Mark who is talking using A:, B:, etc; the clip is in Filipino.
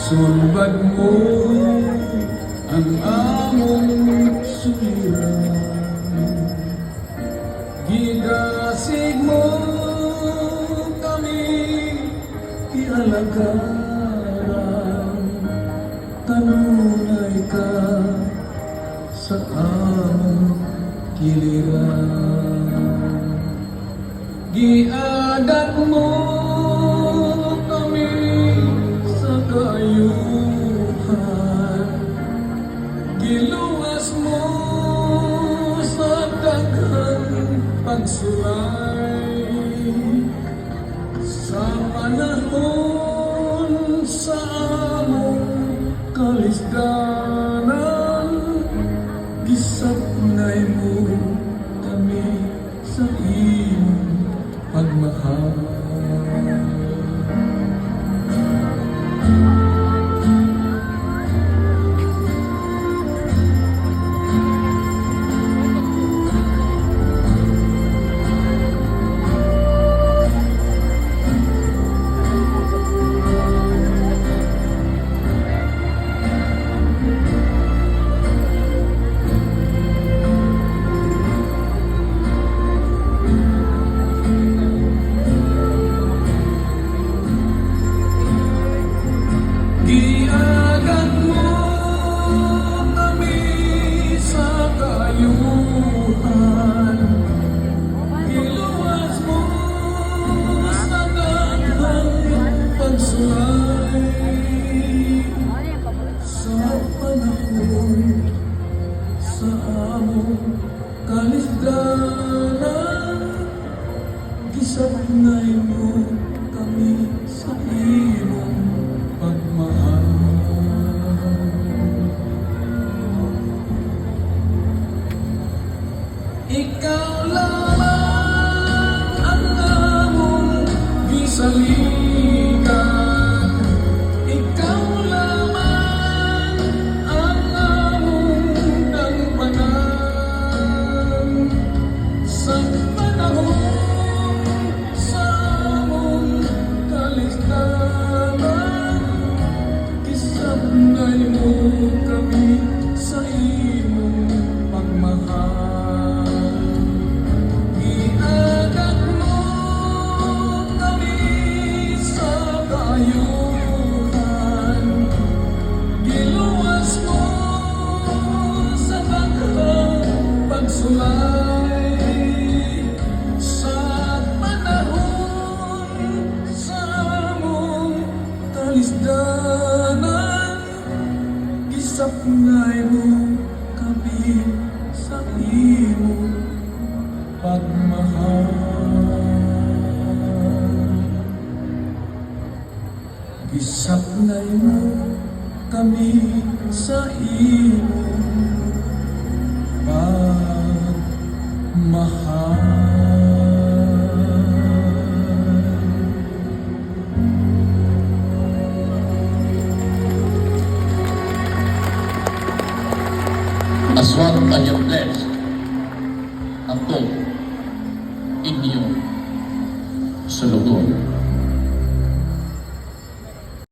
A: Sulbad mo ang among suliran, gigasig mo kami ialagaran, kanunay ka sa among kiliran. Giadat mo kami sa kayuhan, giluwas mo sa daghang pagsulay, sa panahon sa among kalisdanan, gisapnay mo kami sa iyong pagmahal. Giagat mo kami sa kayuhan, giluwas mo sa daghang pagsulay, sa panahon sa among kalisdanan, gisapnay mo kami sa iyong pagmahal. Ikaw lamang ang among gisaligan, ikaw lamang ang among dangpanan, sa panahon sa among kalisdanan, gisapnay mo kami sa iyong pagmahal. Giagat mo kami sa kayuhan, giluwas mo sa daghang pagsulay, sa panahon sa among kalisdanan, gisapnay mo kami sa iyong pagmahal. Gisapnay mo kami sa iyong pagmahal.
B: Aswang kanyang blessed ang to inyo sa lugar.